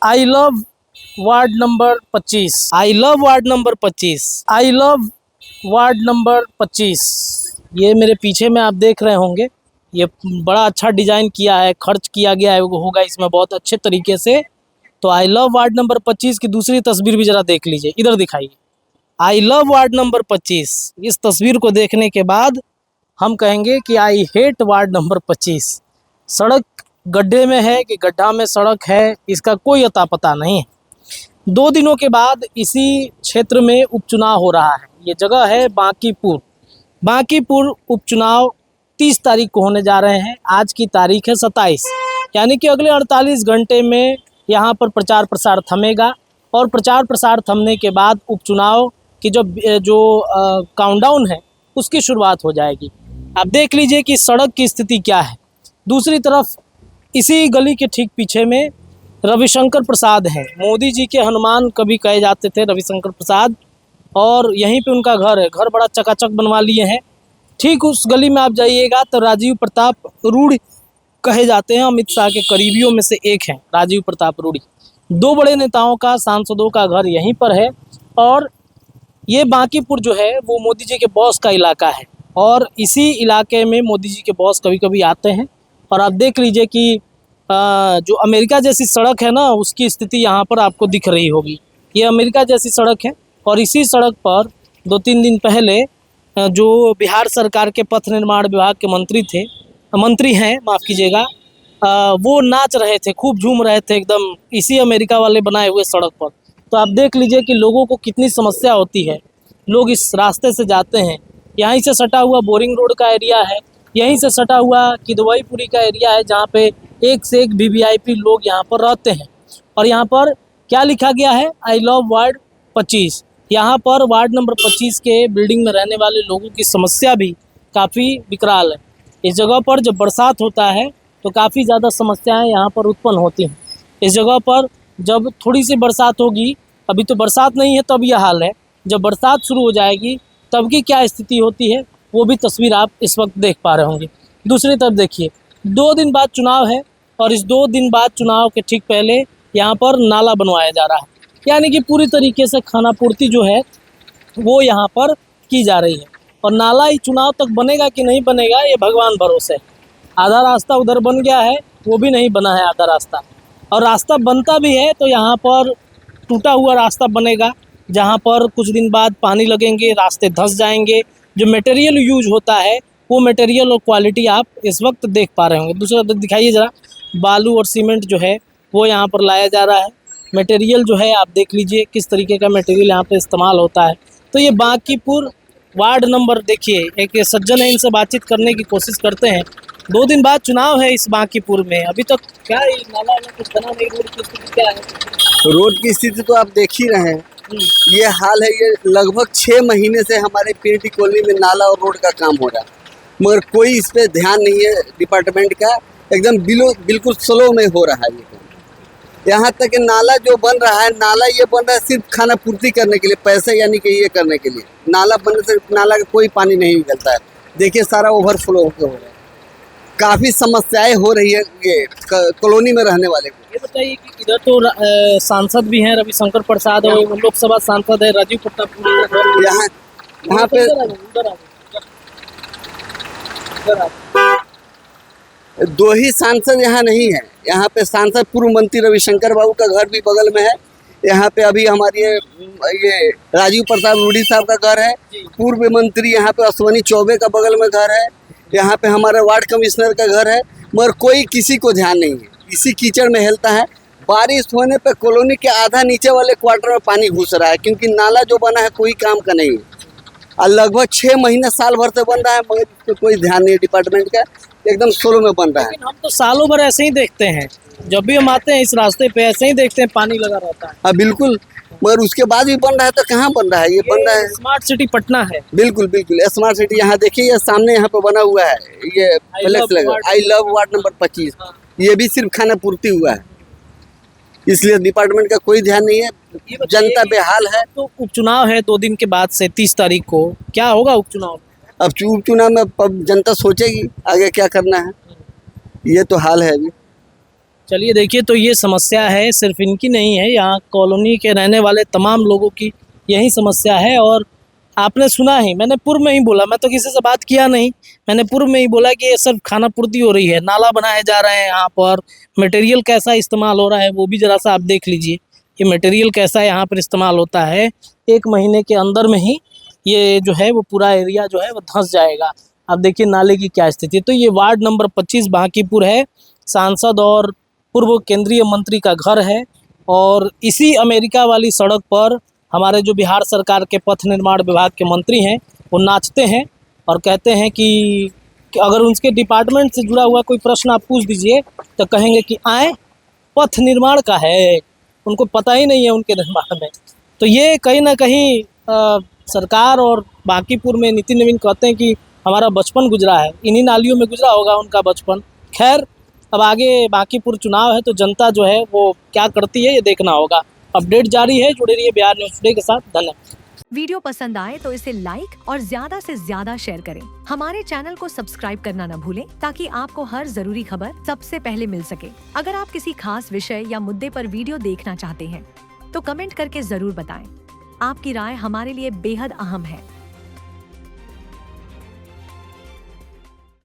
I love ward number 25। I love ward number 25। I love ward number 25। ये मेरे पीछे में आप देख रहे होंगे, ये बड़ा अच्छा डिजाइन किया है, खर्च किया गया है होगा इसमें बहुत अच्छे तरीके से। तो आई लव वार्ड नंबर 25 की दूसरी तस्वीर भी जरा देख लीजिए, इधर दिखाइए। I love ward number 25। इस तस्वीर को देखने के बाद हम कहेंगे कि आई हेट वार्ड नंबर 25। सड़क गड्ढे में है कि गड्ढा में सड़क है, इसका कोई अता पता नहीं है। 2 दिनों के बाद इसी क्षेत्र में उपचुनाव हो रहा है। ये जगह है बांकीपुर। बांकीपुर उपचुनाव 30 तारीख को होने जा रहे हैं। आज की तारीख है 27, यानी कि अगले 48 घंटे में यहाँ पर प्रचार प्रसार थमेगा और प्रचार प्रसार थमने के बाद उपचुनाव की जो काउंटडाउन है उसकी शुरुआत हो जाएगी। आप देख लीजिए कि सड़क की स्थिति क्या है। दूसरी तरफ इसी गली के ठीक पीछे में रविशंकर प्रसाद हैं। मोदी जी के हनुमान कभी कहे जाते थे रविशंकर प्रसाद, और यहीं पे उनका घर है। घर बड़ा चकाचक बनवा लिए हैं। ठीक उस गली में आप जाइएगा तो राजीव प्रताप रूढ़ी कहे जाते हैं। अमित शाह के करीबियों में से एक हैं राजीव प्रताप रूढ़ी। 2 बड़े नेताओं का, सांसदों का घर यहीं पर है। और ये बांकीपुर जो है वो मोदी जी के बॉस का इलाका है, और इसी इलाके में मोदी जी के बॉस कभी कभी आते हैं। और आप देख लीजिए कि जो अमेरिका जैसी सड़क है ना, उसकी स्थिति यहाँ पर आपको दिख रही होगी। ये अमेरिका जैसी सड़क है, और इसी सड़क पर 2-3 दिन पहले जो बिहार सरकार के पथ निर्माण विभाग के मंत्री हैं, माफ़ कीजिएगा, वो नाच रहे थे, खूब झूम रहे थे एकदम इसी अमेरिका वाले बनाए हुए सड़क पर। तो आप देख लीजिए कि लोगों को कितनी समस्या होती है। लोग इस रास्ते से जाते हैं। यहीं से सटा हुआ बोरिंग रोड का एरिया है, यहीं से सटा हुआ किदवईपुरी का एरिया है, जहाँ पे एक से एक वीवीआईपी लोग यहाँ पर रहते हैं। और यहाँ पर क्या लिखा गया है, आई लव वार्ड 25। यहाँ पर वार्ड नंबर 25 के बिल्डिंग में रहने वाले लोगों की समस्या भी काफ़ी विकराल है। इस जगह पर जब बरसात होता है तो काफ़ी ज़्यादा समस्याएं यहाँ पर उत्पन्न होती हैं। इस जगह पर जब थोड़ी सी बरसात होगी, अभी तो बरसात नहीं है तब यह हाल है, जब बरसात शुरू हो जाएगी तब की क्या स्थिति होती है वो भी तस्वीर आप इस वक्त देख पा रहे होंगे। दूसरी तरफ देखिए, 2 दिन बाद चुनाव है, और इस 2 दिन बाद चुनाव के ठीक पहले यहाँ पर नाला बनवाया जा रहा है। यानी कि पूरी तरीके से खानापूर्ति जो है वो यहाँ पर की जा रही है। और नाला ही चुनाव तक बनेगा कि नहीं बनेगा ये भगवान भरोसे। आधा रास्ता उधर बन गया है, वो भी नहीं बना है आधा रास्ता। और रास्ता बनता भी है तो यहाँ पर टूटा हुआ रास्ता बनेगा, जहाँ पर कुछ दिन बाद पानी लगेंगे, रास्ते धंस जाएंगे। जो मटेरियल यूज होता है वो मटेरियल और क्वालिटी आप इस वक्त देख पा रहे होंगे। दूसरा दिखाइए ज़रा, बालू और सीमेंट जो है वो यहाँ पर लाया जा रहा है। मटेरियल जो है आप देख लीजिए किस तरीके का मटेरियल यहाँ पे इस्तेमाल होता है। तो ये बांकीपुर वार्ड नंबर, देखिए एक सज्जन है, इनसे बातचीत करने की कोशिश करते हैं। 2 दिन बाद चुनाव है इस बांकीपुर में, अभी तक क्या है, नाला कुछ बना नहीं, रोड की स्थिति क्या है? रोड की स्थिति तो आप देख ही रहे हैं। ये हाल है, ये लगभग 6 महीने से हमारे पीएटी कॉलोनी में नाला और रोड का काम हो रहा है, मगर कोई इस पे ध्यान नहीं है डिपार्टमेंट का। एकदम बिल्कुल स्लो में हो रहा है ये काम। यहाँ तक कि नाला जो बन रहा है, नाला ये बन रहा है सिर्फ खाना पूर्ति करने के लिए, पैसे यानी कि ये करने के लिए। नाला बनने से नाला का कोई पानी नहीं निकलता है। देखिए सारा ओवरफ्लो होकर हो रहा है। काफ़ी समस्याएं हो रही है ये कॉलोनी में रहने वाले को। ये बताइए कि इधर तो सांसद भी हैं रविशंकर प्रसाद, और लोकसभा सांसद है राजीव प्रताप। यहाँ पे 2 ही सांसद यहाँ नहीं है। यहाँ पे सांसद पूर्व मंत्री रविशंकर बाबू का घर भी बगल में है। यहाँ पे अभी हमारी ये राजीव प्रताप रूढ़ी साहब का घर है। पूर्व मंत्री यहाँ पे अश्वनी चौबे का बगल में घर है। यहाँ पे हमारे वार्ड कमिश्नर का घर है, मगर कोई किसी को ध्यान नहीं है। इसी कीचड़ में हेलता है। बारिश होने पे कॉलोनी के आधा नीचे वाले क्वार्टर में पानी घुस रहा है, क्योंकि नाला जो बना है कोई काम का नहीं है। और लगभग 6 महीने साल भर से बन रहा है, मगर इस पर कोई ध्यान नहीं है डिपार्टमेंट का। एकदम स्लो में बन रहा है। हम तो सालों भर ऐसे ही देखते हैं, जब भी हम आते हैं इस रास्ते पे ऐसे ही देखते हैं, पानी लगा रहता है। हाँ बिल्कुल, मगर उसके बाद भी बन रहा है तो कहाँ बन रहा है? ये बन रहा है स्मार्ट सिटी पटना है। बिल्कुल बिल्कुल स्मार्ट सिटी। यहाँ देखिए, ये सामने यहाँ पे बना हुआ है, ये फ्लेक्स लगा, आई लव वार्ड नंबर 25। ये भी सिर्फ खाना पूर्ति हुआ है, इसलिए डिपार्टमेंट का कोई ध्यान नहीं है। जनता बेहाल है। तो उपचुनाव है 2 दिन के बाद से 30 तारीख को, क्या होगा उपचुनाव? अब उपचुनाव में जनता सोचेगी आगे क्या करना है। ये तो हाल है अभी। चलिए देखिए, तो ये समस्या है, सिर्फ इनकी नहीं है, यहाँ कॉलोनी के रहने वाले तमाम लोगों की यही समस्या है। और आपने सुना ही, मैंने पूर्व में ही बोला, मैं तो किसी से बात किया नहीं, मैंने पूर्व में ही बोला कि ये सब खाना पूर्ति हो रही है, नाला बनाए जा रहे हैं यहाँ पर, मटेरियल कैसा इस्तेमाल हो रहा है वो भी ज़रा सा आप देख लीजिए। ये मटेरियल कैसा यहाँ पर इस्तेमाल होता है, 1 महीने के अंदर में ही ये जो है वो पूरा एरिया जो है वो धंस जाएगा। आप देखिए नाले की क्या स्थिति है। तो ये वार्ड नंबर 25 बांकीपुर है, सांसद और पूर्व केंद्रीय मंत्री का घर है। और इसी अमेरिका वाली सड़क पर हमारे जो बिहार सरकार के पथ निर्माण विभाग के मंत्री हैं वो नाचते हैं और कहते हैं कि अगर उनके डिपार्टमेंट से जुड़ा हुआ कोई प्रश्न आप पूछ दीजिए तो कहेंगे कि आए पथ निर्माण का है, उनको पता ही नहीं है उनके निर्माण में। तो ये कहीं ना कहीं सरकार और बांकीपुर में नितिन नवीन कहते हैं कि हमारा बचपन गुजरा है, इन्हीं नालियों में गुजरा होगा उनका बचपन। खैर, अब आगे बांकीपुर चुनाव है तो जनता जो है वो क्या करती है ये देखना होगा। अपडेट जारी है, जुड़े रहिए बिहार न्यूज़ टुडे के साथ। धन्यवाद। वीडियो पसंद आए तो इसे लाइक और ज्यादा से ज्यादा शेयर करें। हमारे चैनल को सब्सक्राइब करना न भूलें ताकि आपको हर जरूरी खबर सबसे पहले मिल सके। अगर आप किसी खास विषय या मुद्दे पर वीडियो देखना चाहते हैं तो कमेंट करके जरूर बताएं। आपकी राय हमारे लिए बेहद अहम है।